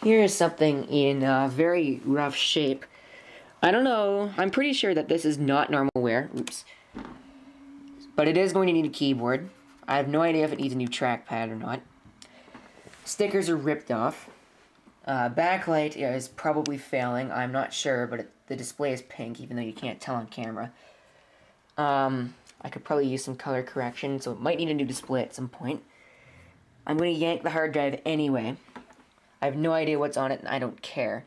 Here's something in very rough shape. I don't know, I'm pretty sure that this is not normal wear. Oops. But it is going to need a keyboard. I have no idea if it needs a new trackpad or not. Stickers are ripped off. Backlight is probably failing, I'm not sure, but the display is pink, even though you can't tell on camera. I could probably use some color correction, so it might need a new display at some point. I'm going to yank the hard drive anyway. I have no idea what's on it, and I don't care.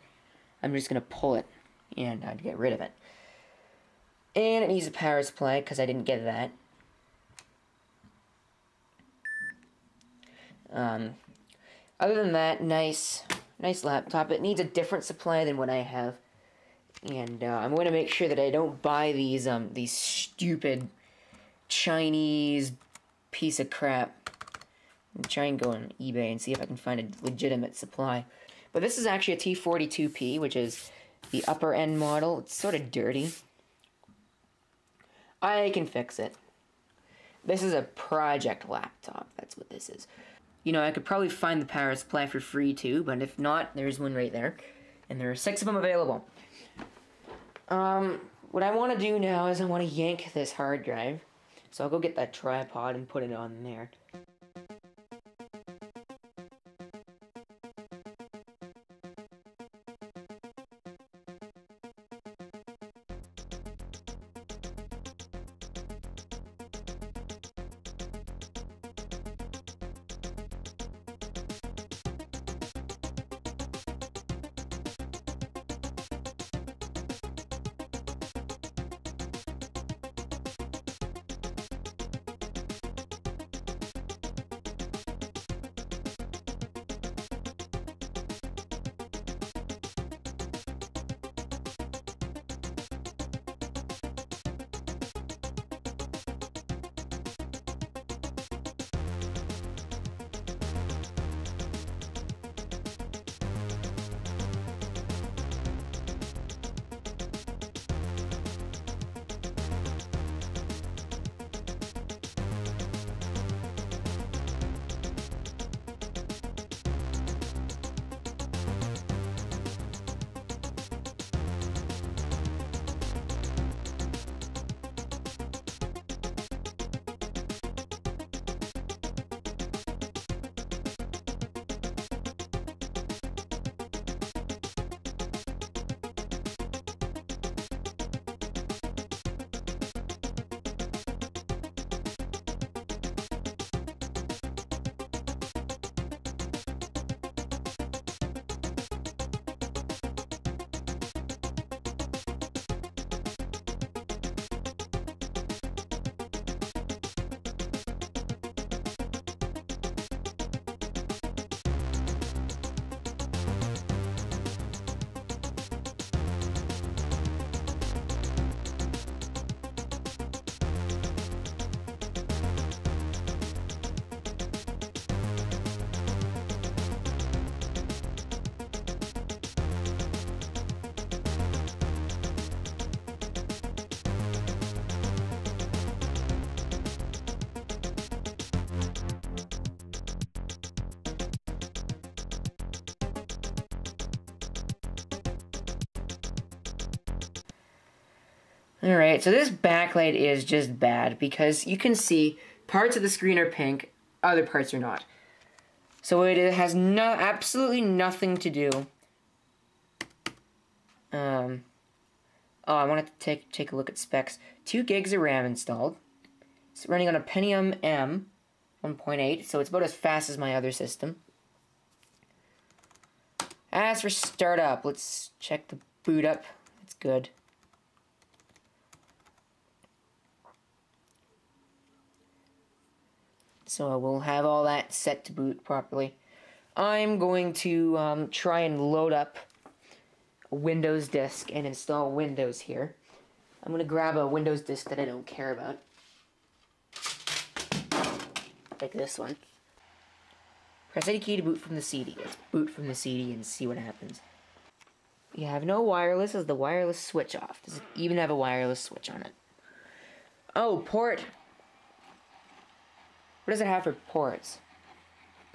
I'm just going to pull it and get rid of it. And it needs a power supply, because I didn't get that. Other than that, nice laptop. It needs a different supply than what I have. And I'm going to make sure that I don't buy these stupid Chinese piece of crap. I'm trying to go on eBay and see if I can find a legitimate supply. But this is actually a T42p, which is the upper end model. It's sort of dirty. I can fix it. This is a project laptop. That's what this is. You know, I could probably find the power supply for free too, but if not, there's one right there. And there are 6 of them available. What I want to do now is I want to yank this hard drive. So I'll go get that tripod and put it on there. Alright, so this backlight is just bad because you can see parts of the screen are pink, other parts are not. So it has absolutely nothing to do. Oh, I want to take a look at specs. 2 gigs of RAM installed. It's running on a Pentium M 1.8, so it's about as fast as my other system. As for startup, let's check the boot up. It's good. So we'll have all that set to boot properly. I'm going to try and load up a Windows disk and install Windows here. I'm going to grab a Windows disk that I don't care about. Like this one. Press any key to boot from the CD. Let's boot from the CD and see what happens. You have no wireless. Is the wireless switch off? Does it even have a wireless switch on it? Oh, port. What does it have for ports?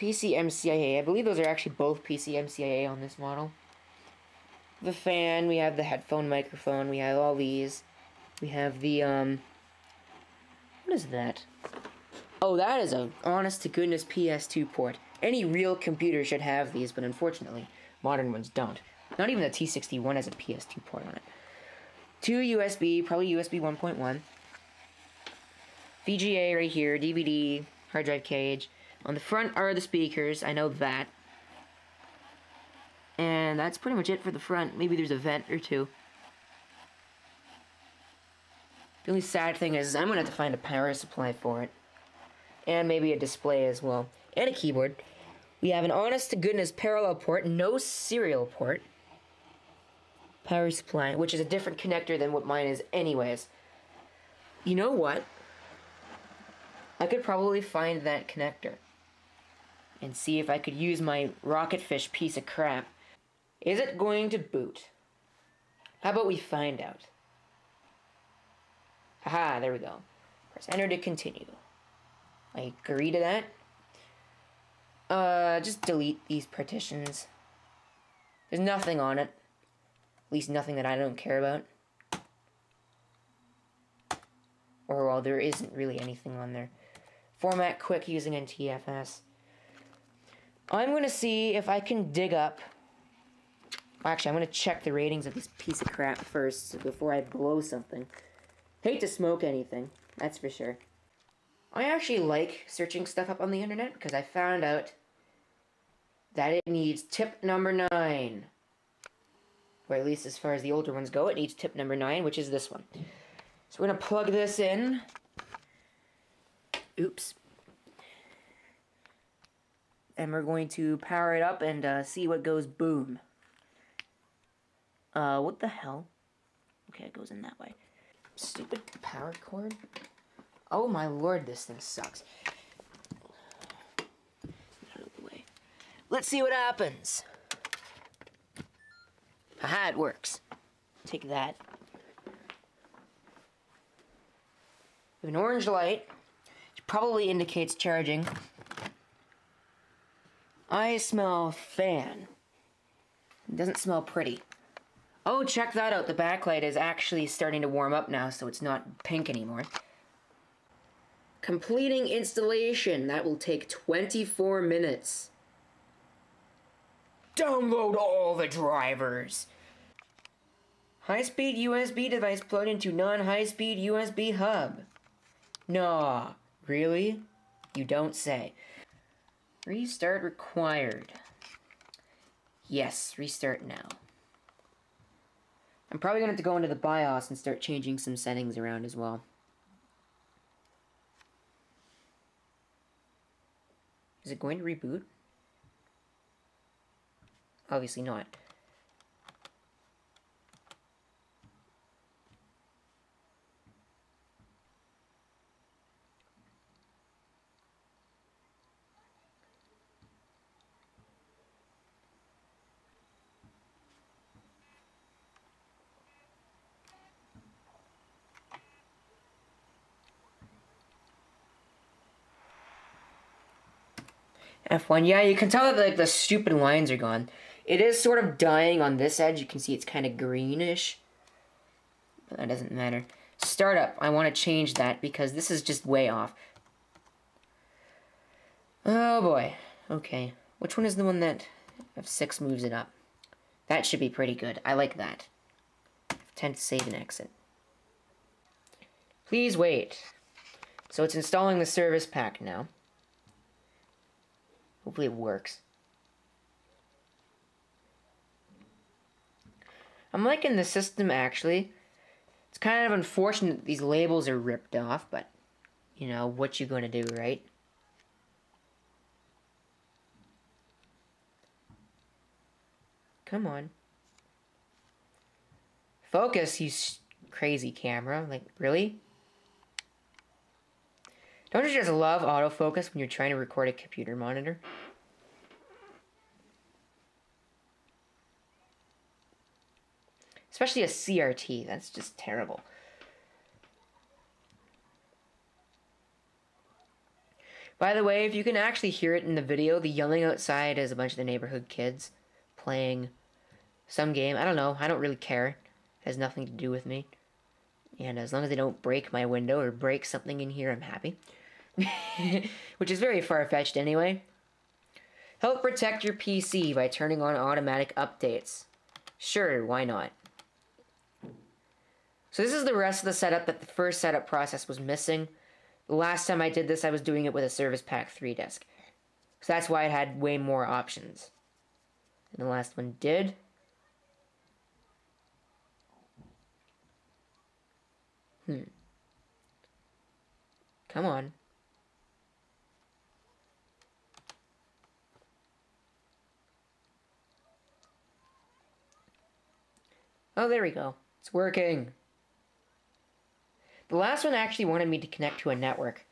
PCMCIA. I believe those are actually both PCMCIA on this model. The fan, we have the headphone microphone, we have all these. We have the, what is that? Oh, that is a honest-to-goodness PS2 port. Any real computer should have these, but unfortunately, modern ones don't. Not even the T61 has a PS2 port on it. 2 USB, probably USB 1.1. VGA right here, DVD, hard drive cage. On the front are the speakers, I know that. And that's pretty much it for the front. Maybe there's a vent or two. The only sad thing is I'm going to have to find a power supply for it. And maybe a display as well. And a keyboard. We have an honest-to-goodness parallel port, no serial port. Power supply, which is a different connector than what mine is anyways. You know what? I could probably find that connector. And see if I could use my Rocketfish piece of crap. Is it going to boot? How about we find out? Haha, there we go. Press enter to continue. I agree to that. Just delete these partitions. There's nothing on it. At least nothing that I don't care about. Or, well, there isn't really anything on there. Format quick using NTFS. I'm going to see if I can dig up... Actually, I'm going to check the ratings of this piece of crap first before I blow something. Hate to smoke anything, that's for sure. I actually like searching stuff up on the internet because I found out that it needs tip number 9. Or at least as far as the older ones go, it needs tip number 9, which is this one. So we're going to plug this in. Oops. And we're going to power it up and see what goes boom. What the hell? Okay, it goes in that way. Stupid power cord. Oh my lord, this thing sucks. Out of the way. Let's see what happens. Haha, it works. Take that. We have an orange light, which probably indicates charging. I smell fan. It doesn't smell pretty. Oh, check that out. The backlight is actually starting to warm up now, so it's not pink anymore. Completing installation. That will take 24 minutes. Download all the drivers. High-speed USB device plugged into non-high-speed USB hub. Nah, really? You don't say. Restart required. Yes, restart now. I'm probably going to have to go into the BIOS and start changing some settings around as well. Is it going to reboot? Obviously not. F1, yeah, you can tell that like the stupid lines are gone. It is sort of dying on this edge. You can see it's kind of greenish. But that doesn't matter. Startup, I want to change that because this is just way off. Oh boy. Okay. Which one is the one that F6 moves it up? That should be pretty good. I like that. F10 to save and exit. Please wait. So it's installing the service pack now. Hopefully it works. I'm liking the system, actually. It's kind of unfortunate that these labels are ripped off, but, you know, what you gonna do, right? Come on. Focus, you crazy camera. Like, really? Don't you just love autofocus when you're trying to record a computer monitor? Especially a CRT, that's just terrible. By the way, if you can actually hear it in the video, the yelling outside is a bunch of the neighborhood kids playing some game. I don't know. I don't really care. It has nothing to do with me. And as long as they don't break my window or break something in here, I'm happy. Which is very far-fetched anyway. Help protect your PC by turning on automatic updates. Sure, why not? So this is the rest of the setup that the first setup process was missing. The last time I did this, I was doing it with a Service Pack 3 disk. So that's why it had way more options. And the last one did. Come on. Oh, there we go. It's working. The last one actually wanted me to connect to a network.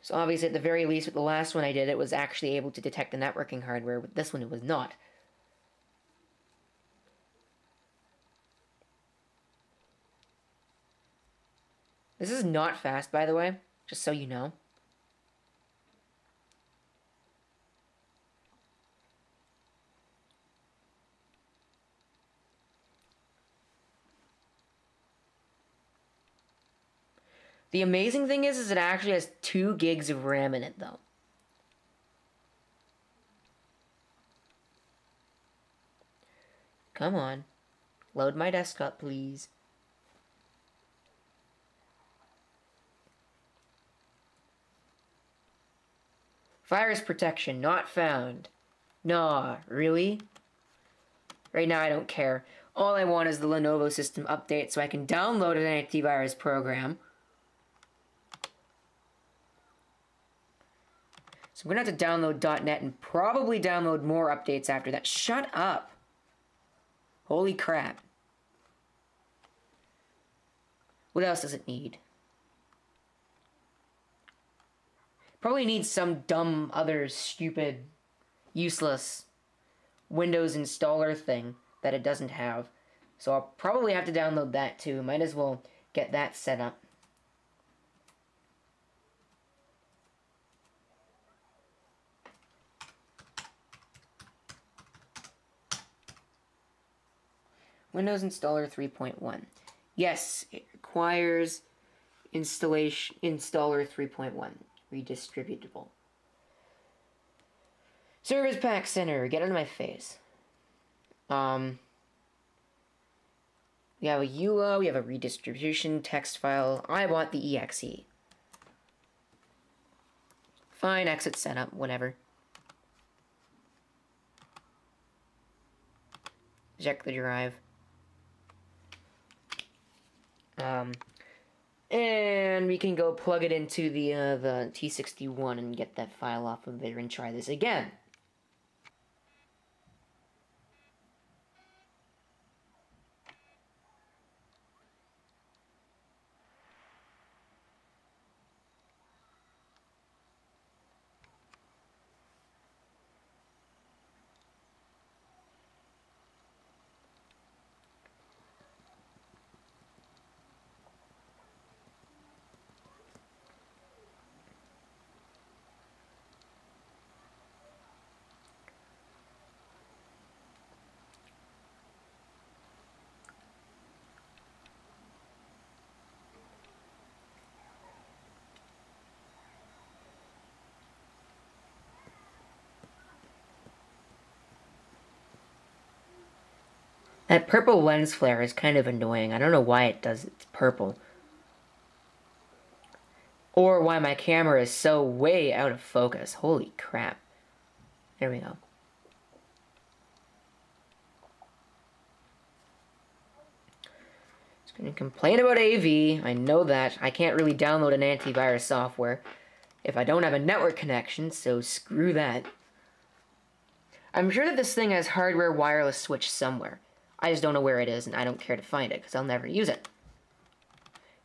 So obviously, at the very least, with the last one I did, it was actually able to detect the networking hardware. With this one, it was not. This is not fast, by the way, just so you know. The amazing thing is it actually has 2 gigs of RAM in it, though. Come on. Load my desktop, please. Virus protection not found. Nah, really? Right now I don't care. All I want is the Lenovo system update so I can download an antivirus program. So I'm going to have to download .NET and probably download more updates after that. Shut up! Holy crap. What else does it need? Probably needs some dumb, other stupid, useless Windows installer thing that it doesn't have. So I'll probably have to download that too. Might as well get that set up. Windows Installer 3.1. Yes, it requires installer 3.1. Redistributable. Service Pack Center. Get out of my face. We have a EULA. We have a redistribution text file. I want the exe. Fine, exit setup, whatever. Eject the drive. And we can go plug it into the T61 and get that file off of there and try this again. That purple lens flare is kind of annoying. I don't know why it does it. It's purple. Or why my camera is so way out of focus. Holy crap. There we go. It's going to complain about AV. I know that. I can't really download an antivirus software if I don't have a network connection, so screw that. I'm sure that this thing has hardware wireless switch somewhere. I just don't know where it is, and I don't care to find it, because I'll never use it.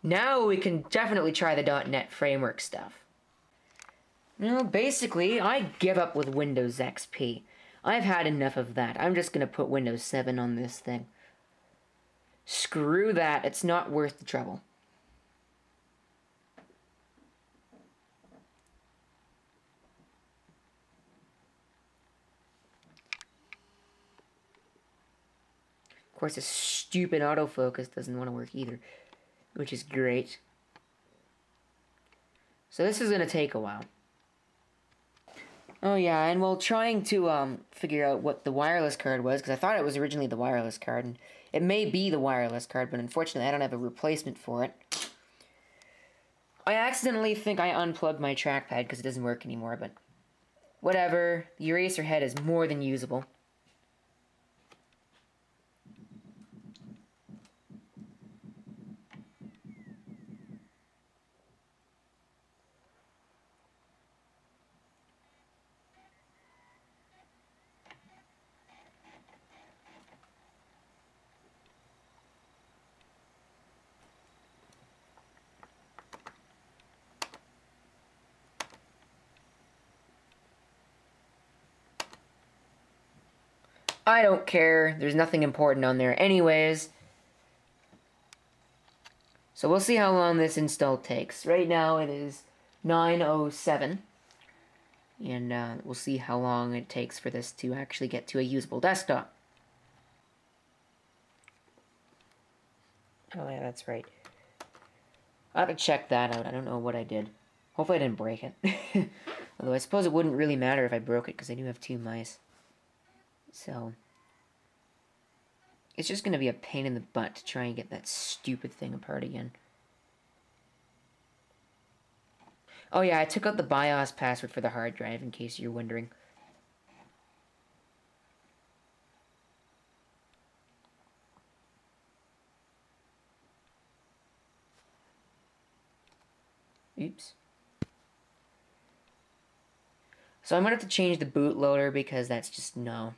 Now we can definitely try the .NET framework stuff. Well, basically, I give up with Windows XP. I've had enough of that. I'm just going to put Windows 7 on this thing. Screw that. It's not worth the trouble. course, this stupid autofocus doesn't want to work either, which is great. So this is going to take a while. Oh yeah, and while trying to figure out what the wireless card was, because I thought it was originally the wireless card, and it may be the wireless card, but unfortunately I don't have a replacement for it. I accidentally think I unplugged my trackpad because it doesn't work anymore, but whatever. The eraser head is more than usable. I don't care. There's nothing important on there anyways. So we'll see how long this install takes. Right now it is 9:07. And we'll see how long it takes for this to actually get to a usable desktop. Oh yeah, that's right. I have to check that out. I don't know what I did. Hopefully I didn't break it. Although I suppose it wouldn't really matter if I broke it because I do have 2 mice. So it's just going to be a pain in the butt to try and get that stupid thing apart again. Oh yeah, I took out the BIOS password for the hard drive in case you're wondering. Oops. So I'm going to have to change the bootloader because that's just no.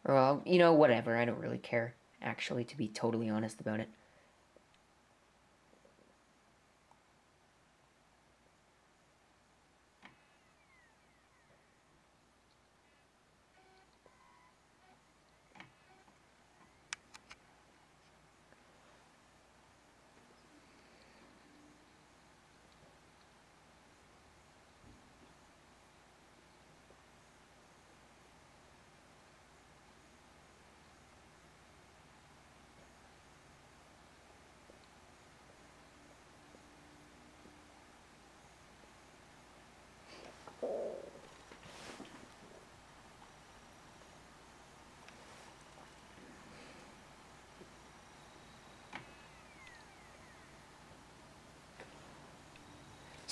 Well, you know, whatever. I don't really care, actually, to be totally honest about it.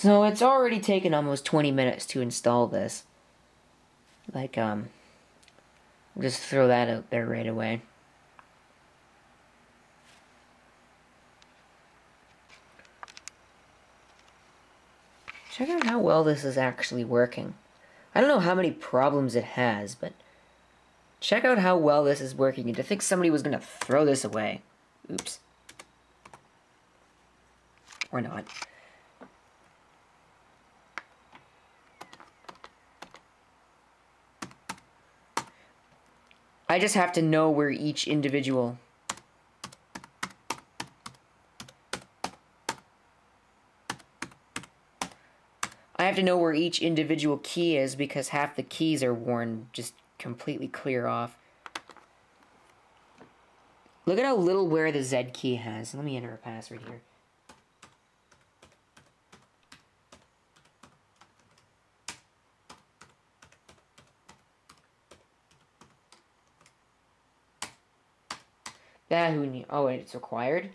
So it's already taken almost 20 minutes to install this. Like, just throw that out there right away. Check out how well this is actually working. I don't know how many problems it has, but check out how well this is working. And to think somebody was going to throw this away. Oops. Or not. I just have to know where each individual... I have to know where each individual key is because half the keys are worn just completely clear off. Look at how little wear the Z key has. Let me enter a password here. That who knew? Oh wait, it's required?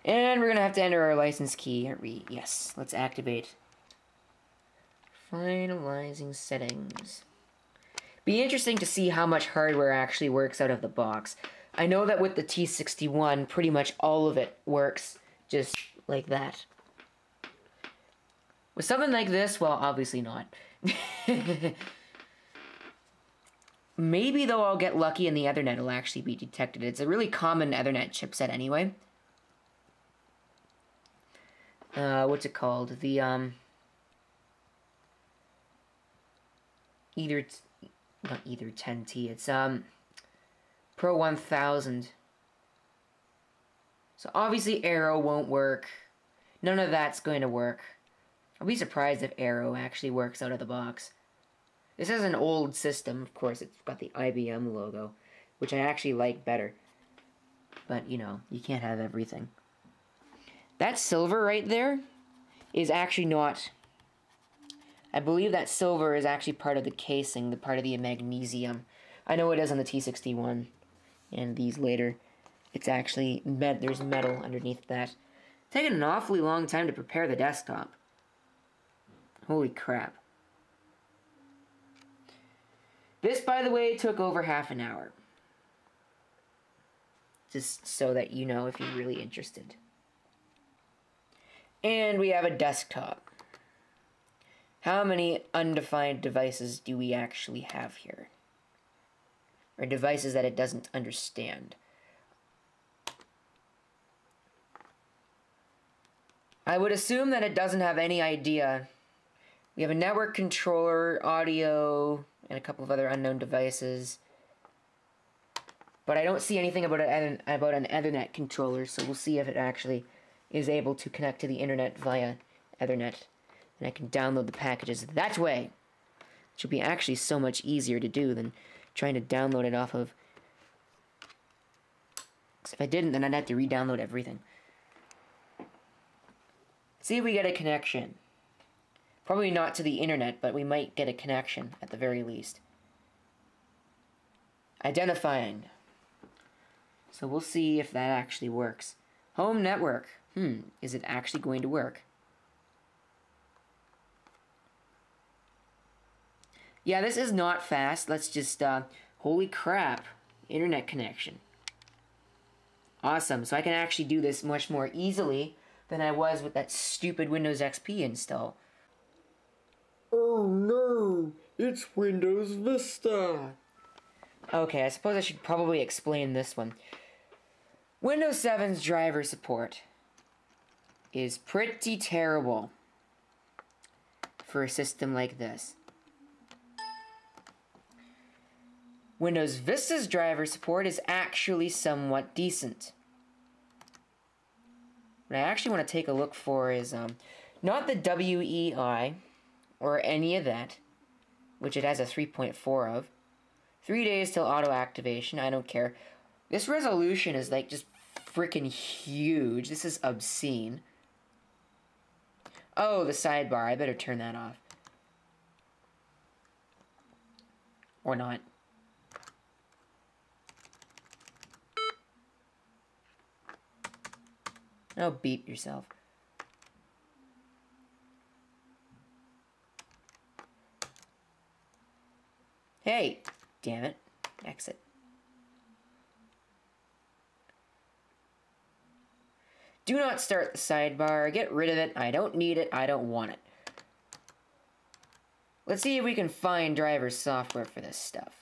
And we're gonna have to enter our license key, aren't we? Yes, let's activate. Finalizing settings. Be interesting to see how much hardware actually works out of the box. I know that with the T61, pretty much all of it works just like that. With something like this, well, obviously not. Maybe, though, I'll get lucky and the Ethernet will actually be detected. It's a really common Ethernet chipset anyway. What's it called? The, not either 10T, it's, Pro 1000. So obviously Arrow won't work. None of that's going to work. I'll be surprised if Arrow actually works out of the box. This is an old system, of course. It's got the IBM logo, which I actually like better. But, you know, you can't have everything. That silver right there is actually not... I believe that silver is actually part of the casing, the part of the magnesium. I know it is on the T61 and these later. It's actually, there's metal underneath that. It's taken an awfully long time to prepare the desktop. Holy crap. This, by the way, took over half an hour. Just so that you know if you're really interested. And we have a desktop. How many undefined devices do we actually have here? Or devices that it doesn't understand? I would assume that it doesn't have any idea. We have a network controller, audio, and a couple of other unknown devices. But I don't see anything about an Ethernet controller, so we'll see if it actually is able to connect to the internet via Ethernet. And I can download the packages that way. Which would be actually so much easier to do than trying to download it off of... Because if I didn't, then I'd have to re-download everything. See if we get a connection. Probably not to the internet, but we might get a connection at the very least. Identifying. So we'll see if that actually works. Home network. Is it actually going to work? Yeah, this is not fast. Let's just, holy crap. Internet connection. Awesome. So I can actually do this much more easily than I was with that stupid Windows XP install. Oh no, it's Windows Vista. Okay, I suppose I should probably explain this one. Windows 7's driver support is pretty terrible for a system like this. Windows Vista's driver support is actually somewhat decent. What I actually want to take a look for is not the WEI or any of that, which it has a 3.4 of. 3 days till auto activation, I don't care. This resolution is like just freaking huge. This is obscene. Oh, the sidebar. I better turn that off. Or not. Oh, beat yourself. Hey! Damn it. Exit. Do not start the sidebar. Get rid of it. I don't need it. I don't want it. Let's see if we can find driver software for this stuff.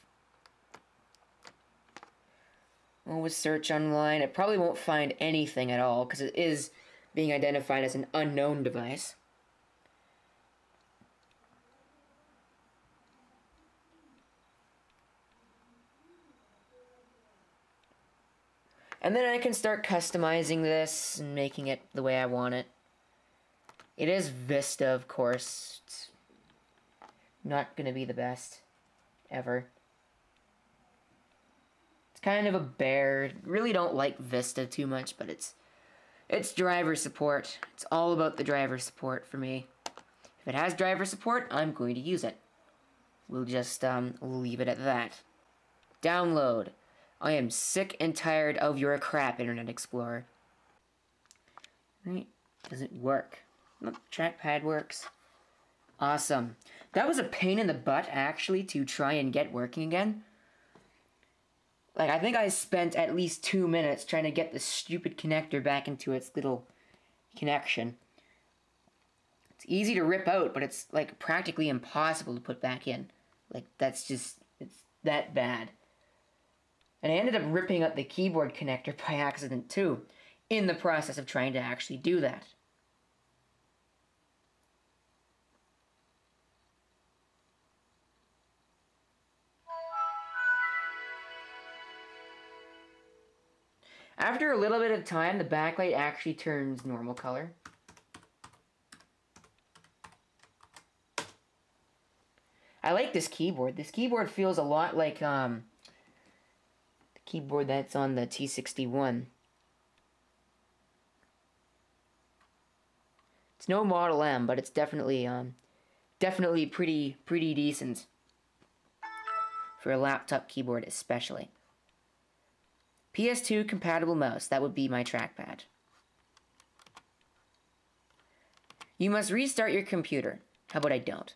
Well, with search online, it probably won't find anything at all, because it is being identified as an unknown device. And then I can start customizing this and making it the way I want it. It is Vista, of course. It's not going to be the best ever. It's kind of a bear. Really don't like Vista too much, but it's driver support. It's all about the driver support for me. If it has driver support, I'm going to use it. We'll just leave it at that. Download. I am sick and tired of your crap, Internet Explorer. Right? Does it work? Look, trackpad works. Awesome. That was a pain in the butt, actually, to try and get working again. Like, I think I spent at least 2 minutes trying to get the stupid connector back into its little connection. It's easy to rip out, but it's, like, practically impossible to put back in. Like, that's just, it's that bad. And I ended up ripping up the keyboard connector by accident, too, in the process of trying to actually do that. After a little bit of time, the backlight actually turns normal color. I like this keyboard. This keyboard feels a lot like the keyboard that's on the T61. It's no Model M, but it's definitely pretty decent for a laptop keyboard, especially. PS2 compatible mouse. That would be my trackpad. You must restart your computer. How about I don't?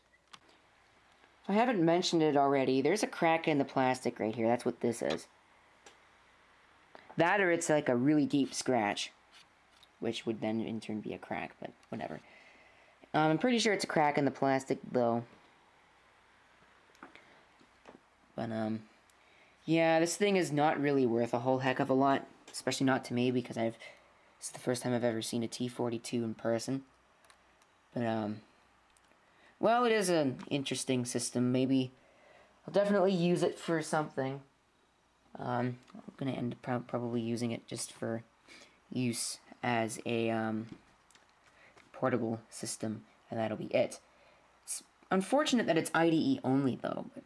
If I haven't mentioned it already, there's a crack in the plastic right here. That's what this is. That or it's like a really deep scratch, which would then in turn be a crack, but whatever. I'm pretty sure it's a crack in the plastic, though. But, yeah, this thing is not really worth a whole heck of a lot, especially not to me, because this is the first time I've ever seen a T42 in person. But, well, it is an interesting system. Maybe I'll definitely use it for something. I'm gonna end up probably using it just for use as a portable system, and that'll be it. It's unfortunate that it's IDE only, though. But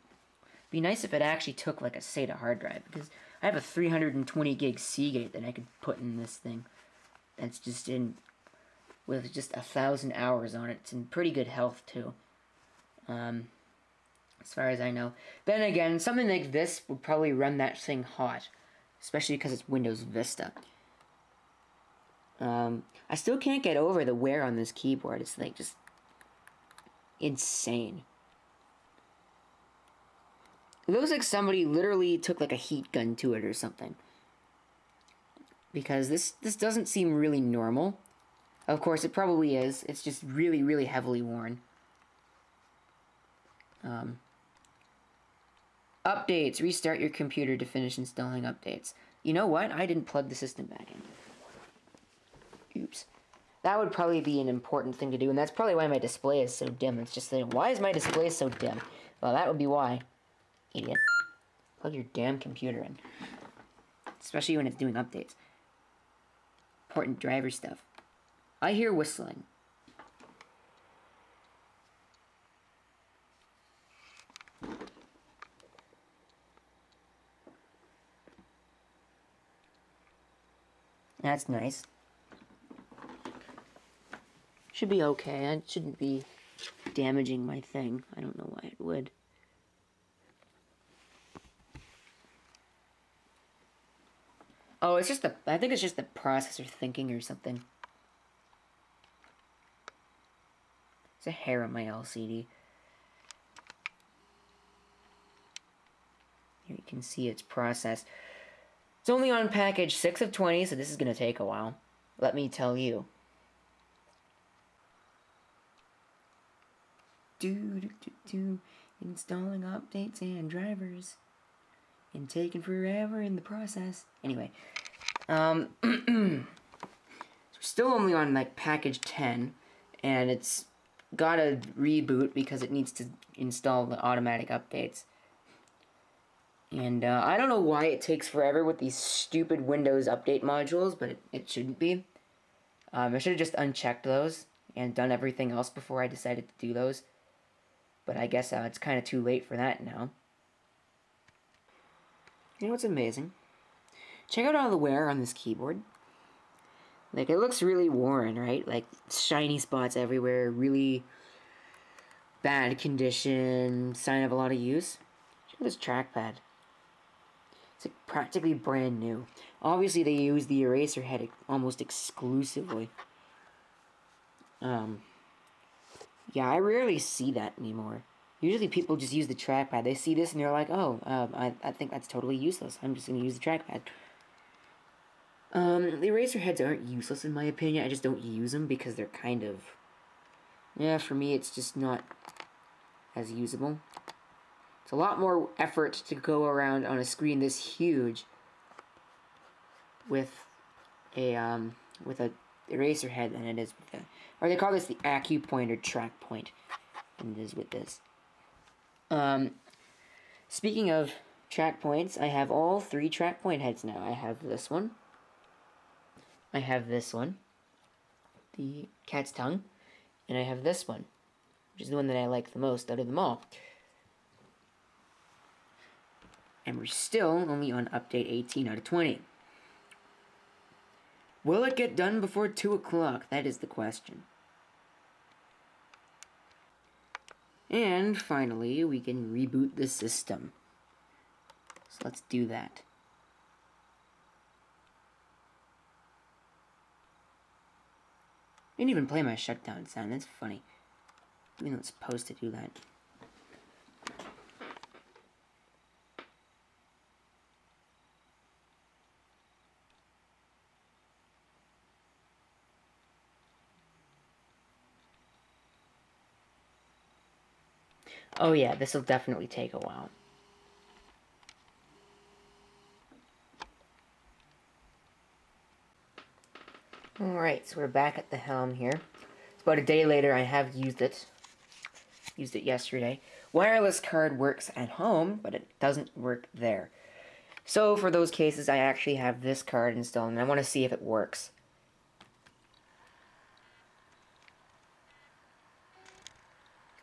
it'd be nice if it actually took like a SATA hard drive, because I have a 320 gig Seagate that I could put in this thing. That's just in with just 1,000 hours on it. It's in pretty good health too. As far as I know. Then again, something like this would probably run that thing hot, especially because it's Windows Vista. I still can't get over the wear on this keyboard. It's like just insane. It looks like somebody literally took like a heat gun to it or something. Because this doesn't seem really normal. Of course, it probably is. It's just really, really heavily worn. Updates. Restart your computer to finish installing updates. You know what? I didn't plug the system back in. Oops. That would probably be an important thing to do, and that's probably why my display is so dim. It's just like, why is my display so dim? Well, that would be why. Idiot. Plug your damn computer in. Especially when it's doing updates. Important driver stuff. I hear whistling. That's nice. Should be okay. It shouldn't be damaging my thing. I don't know why it would. Oh, it's just I think it's just the processor thinking or something. There's a hair on my LCD. Here you can see its process. It's only on package 6 of 20, so this is going to take a while. Let me tell you. Installing updates and drivers. And taking forever in the process. Anyway. So we're still only on like package 10. And it's got a reboot because it needs to install the automatic updates. And I don't know why it takes forever with these stupid Windows update modules, but it shouldn't be. I should have just unchecked those and done everything else before I decided to do those. But I guess it's kind of too late for that now. You know what's amazing? Check out all the wear on this keyboard. Like, it looks really worn, right? Like, shiny spots everywhere, really bad condition, sign of a lot of use. Check out this trackpad. It's like practically brand new. Obviously, they use the eraser head almost exclusively. Yeah, I rarely see that anymore. Usually people just use the trackpad. They see this and they're like, oh, I think that's totally useless. I'm just going to use the trackpad. The eraser heads aren't useless in my opinion. I just don't use them because they're kind of... Yeah, for me it's just not as usable. It's a lot more effort to go around on a screen this huge with a eraser head than it is with a... Or they call this the AcuPoint or track point. And it is with this. Speaking of track points, I have all 3 track point heads now. I have this one. I have this one, the cat's tongue, and I have this one, which is the one that I like the most out of them all. And we're still only on update 18 out of 20. Will it get done before 2 o'clock? That is the question. And finally, we can reboot the system. So let's do that. I didn't even play my shutdown sound. That's funny. Even though it's supposed to do that. Oh yeah, this will definitely take a while. Alright, so we're back at the helm here. It's about a day later. I have used it. Used it yesterday. Wireless card works at home, but it doesn't work there. So for those cases, I actually have this card installed, and I want to see if it works.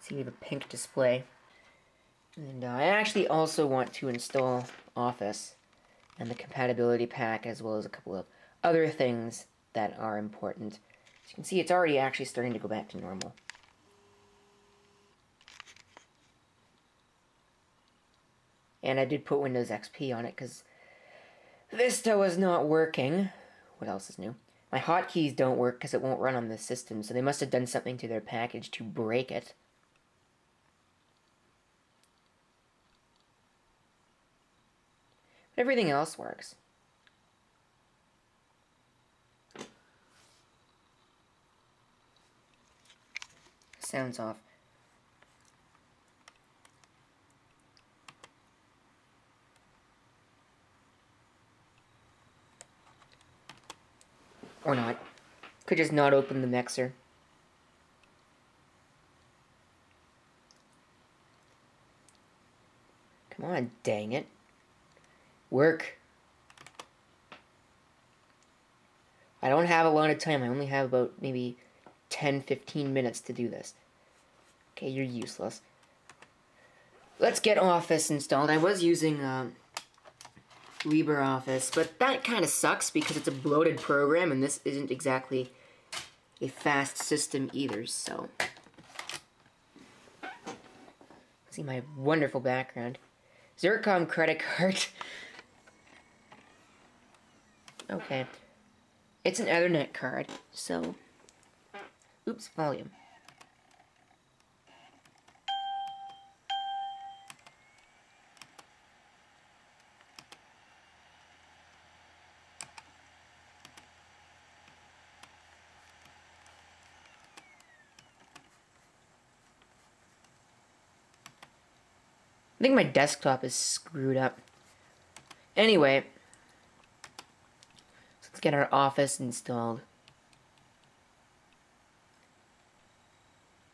See, we have a pink display. And I actually also want to install Office and the compatibility pack, as well as a couple of other things that are important. As you can see, it's already actually starting to go back to normal. And I did put Windows XP on it because Vista was not working. What else is new? My hotkeys don't work because it won't run on this system, so they must have done something to their package to break it. But everything else works. Sounds off. Or not. Could just not open the mixer. Come on, dang it. Work. I don't have a lot of time. I only have about maybe 10-15 minutes to do this. Okay, you're useless. Let's get Office installed. I was using LibreOffice, but that kind of sucks because it's a bloated program and this isn't exactly a fast system either, so. See my wonderful background. Zircom credit card. Okay. It's an Ethernet card, so. Oops, volume. I think my desktop is screwed up. Anyway, let's get our Office installed.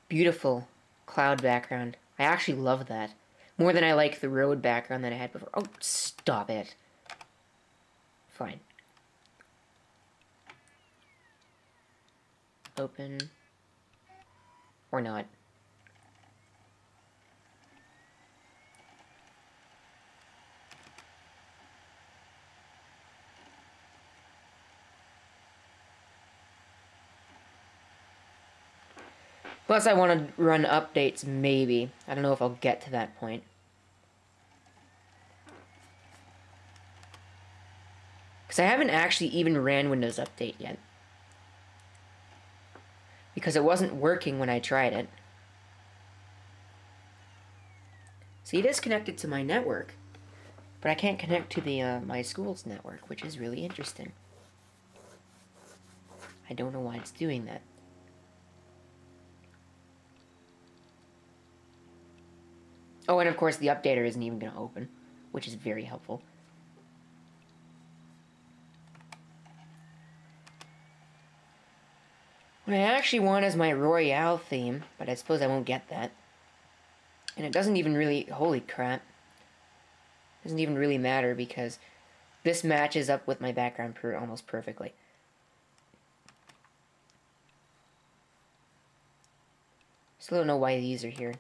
Beautiful cloud background. I actually love that. More than I like the road background that I had before. Oh, stop it. Fine. Open. Or not. Plus, I want to run updates, maybe. I don't know if I'll get to that point. Because I haven't actually even ran Windows Update yet. Because it wasn't working when I tried it. See, it is connected to my network. But I can't connect to the my school's network, which is really interesting. I don't know why it's doing that. Oh, and of course the updater isn't even going to open, which is very helpful. What I actually want is my Royale theme, but I suppose I won't get that. And it doesn't even really... Holy crap. It doesn't even really matter because this matches up with my background almost perfectly. Still don't know why these are here.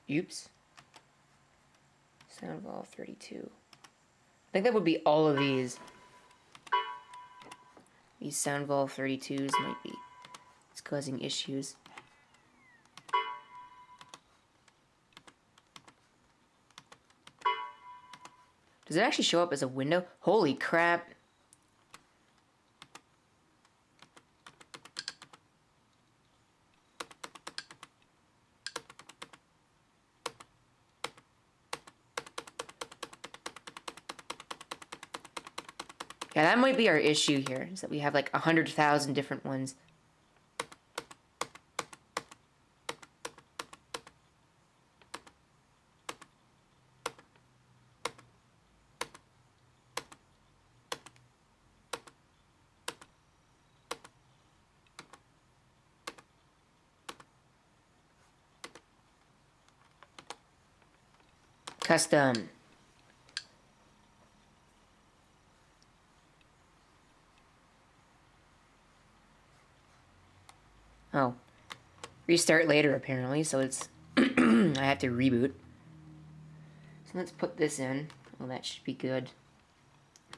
Oops. Sound valve 32. I think that would be all of these. These sound valve 32s might be. It's causing issues. Does it actually show up as a window? Holy crap. Yeah, that might be our issue here, is that we have like 100,000 different ones. Custom. Oh. Restart later, apparently, so it's... I have to reboot. So let's put this in. Well, that should be good.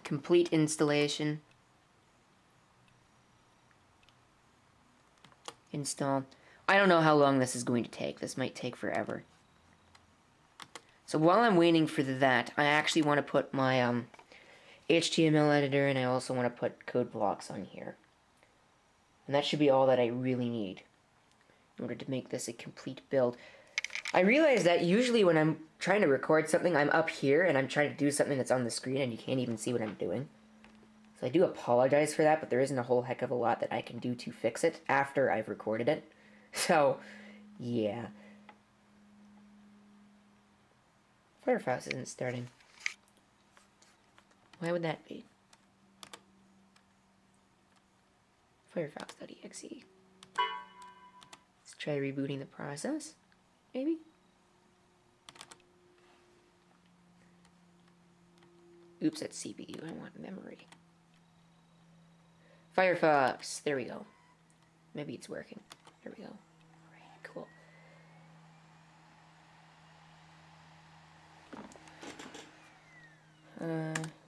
Complete installation. Install. I don't know how long this is going to take. This might take forever. So while I'm waiting for that, I actually want to put my HTML editor, and I also want to put code blocks on here. And that should be all that I really need in order to make this a complete build. I realize that usually when I'm trying to record something, I'm up here and I'm trying to do something that's on the screen and you can't even see what I'm doing. So I do apologize for that, but there isn't a whole heck of a lot that I can do to fix it after I've recorded it. So, yeah. Firefox isn't starting. Why would that be? Firefox.exe. Let's try rebooting the process, maybe? Oops, that's CPU. I want memory. Firefox. There we go. Maybe it's working. There we go. Alright, cool.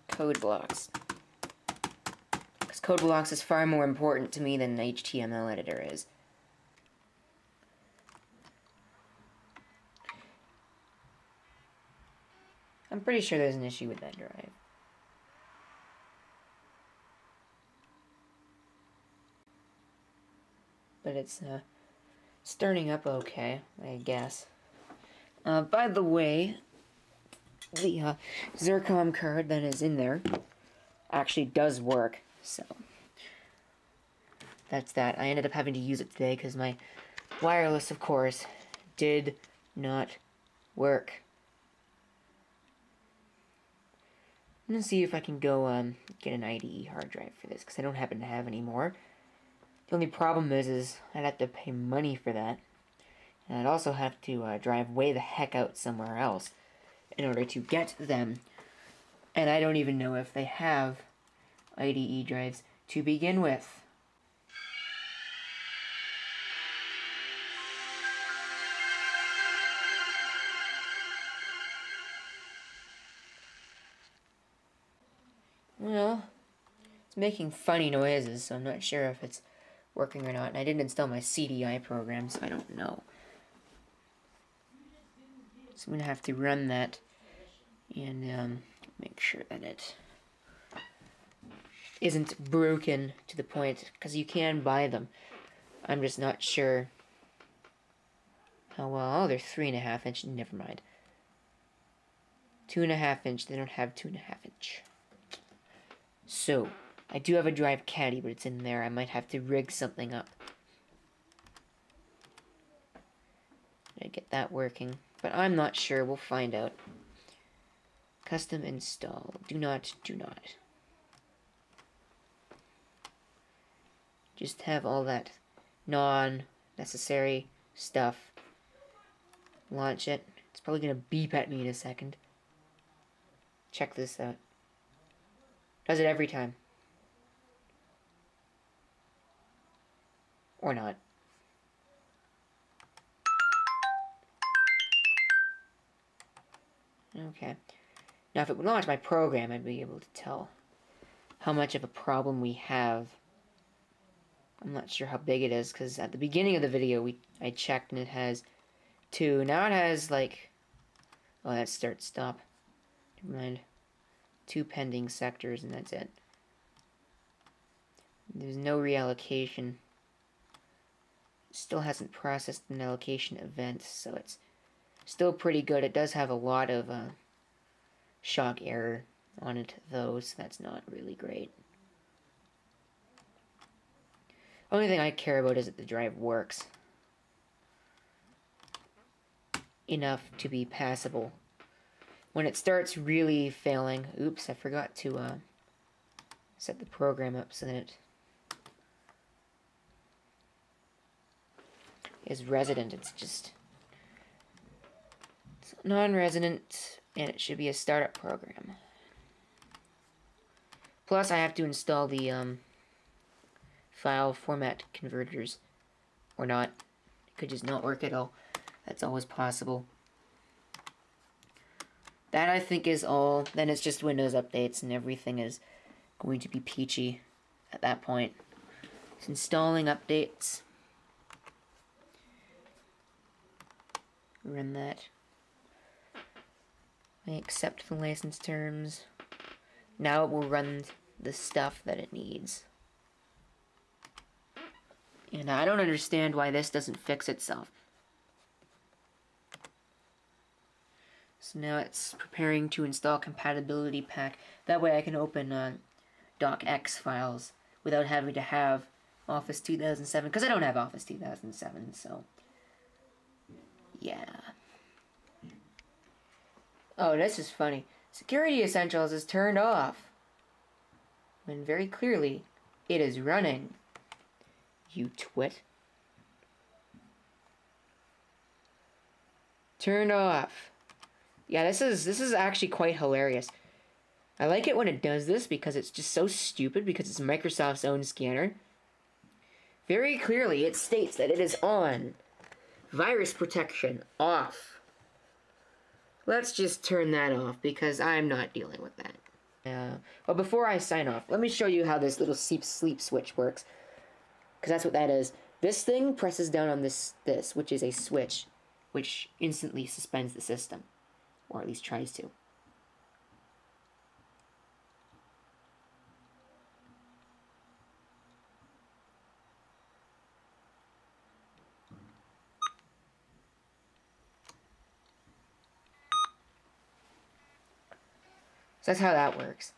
Code blocks. Because code blocks is far more important to me than the HTML editor is. I'm pretty sure there's an issue with that drive. But it's starting up okay, I guess. By the way, the Zircon card that is in there actually does work, so that's that. I ended up having to use it today because my wireless, of course, did not work. I'm gonna see if I can go get an IDE hard drive for this, because I don't happen to have any more. The only problem is I'd have to pay money for that, and I'd also have to drive way the heck out somewhere else in order to get them, and I don't even know if they have IDE drives to begin with. Well, it's making funny noises, so I'm not sure if it's working or not. And I didn't install my CDI program, so I don't know. So I'm going to have to run that and make sure that it isn't broken to the point, because you can buy them. I'm just not sure how well. Oh, they're 3.5 inch. Never mind. 2.5 inch. They don't have 2.5 inch. So, I do have a drive caddy, but it's in there. I might have to rig something up. I get that working, but I'm not sure. We'll find out. Custom install. Do not. Just have all that non-necessary stuff. Launch it. It's probably going to beep at me in a second. Check this out. Does it every time. Or not. Okay. Now, if it would launch my program, I'd be able to tell how much of a problem we have. I'm not sure how big it is, because at the beginning of the video, I checked and it has 2. Now it has, like... Oh, that's start, stop. Never mind. 2 pending sectors, and that's it. There's no reallocation. Still hasn't processed an allocation event, so it's still pretty good. It does have a lot of shock error on it, though, so that's not really great. Only thing I care about is that the drive works enough to be passable. When it starts really failing, oops, I forgot to set the program up so that it is resident. It's just non-resident, and it should be a startup program. Plus, I have to install the file format converters, or not. It could just not work at all. That's always possible. That, I think, is all. Then it's just Windows updates, and everything is going to be peachy at that point. It's installing updates. Run that. I accept the license terms. Now it will run the stuff that it needs. And I don't understand why this doesn't fix itself. So now it's preparing to install compatibility pack. That way I can open docx files without having to have Office 2007. Because I don't have Office 2007, so... yeah. Oh, this is funny. Security Essentials is turned off, when very clearly it is running. You twit. Turned off. Yeah, this is actually quite hilarious. I like it when it does this because it's just so stupid, because it's Microsoft's own scanner. Very clearly it states that it is on. Virus protection off. Let's just turn that off, because I'm not dealing with that. Well, before I sign off, let me show you how this little sleep switch works. Because that's what that is. This thing presses down on this, which is a switch, which instantly suspends the system. Or at least tries to. So that's how that works.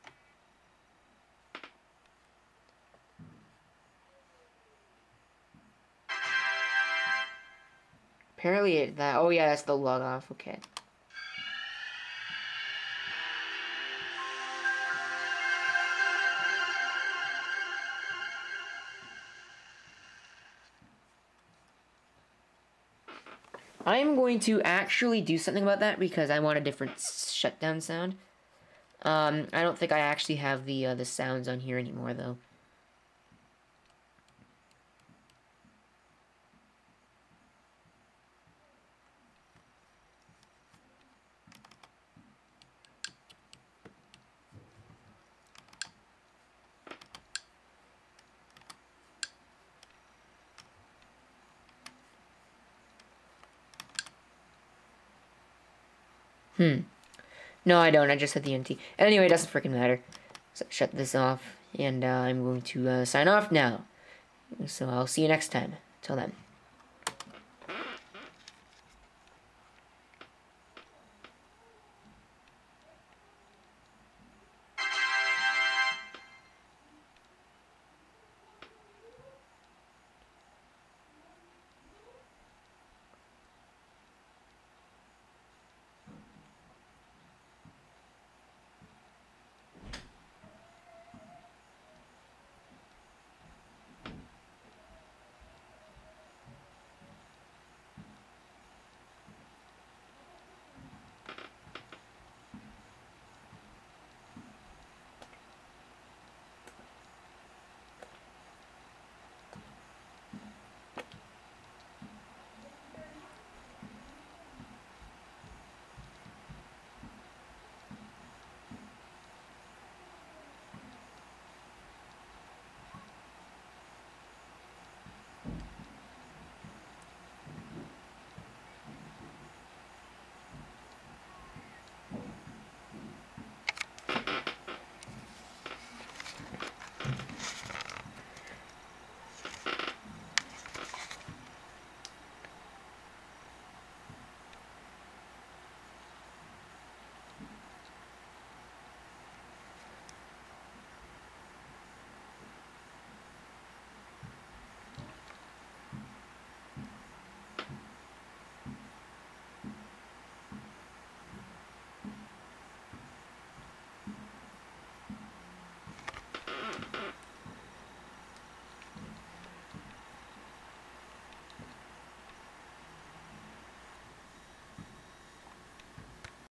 Apparently oh yeah, that's the log off, okay. I'm going to actually do something about that because I want a different shutdown sound. I don't think I actually have the sounds on here anymore, though. No, I don't. I just had the NT. Anyway, it doesn't freaking matter. So shut this off, and I'm going to sign off now. So I'll see you next time. Till then.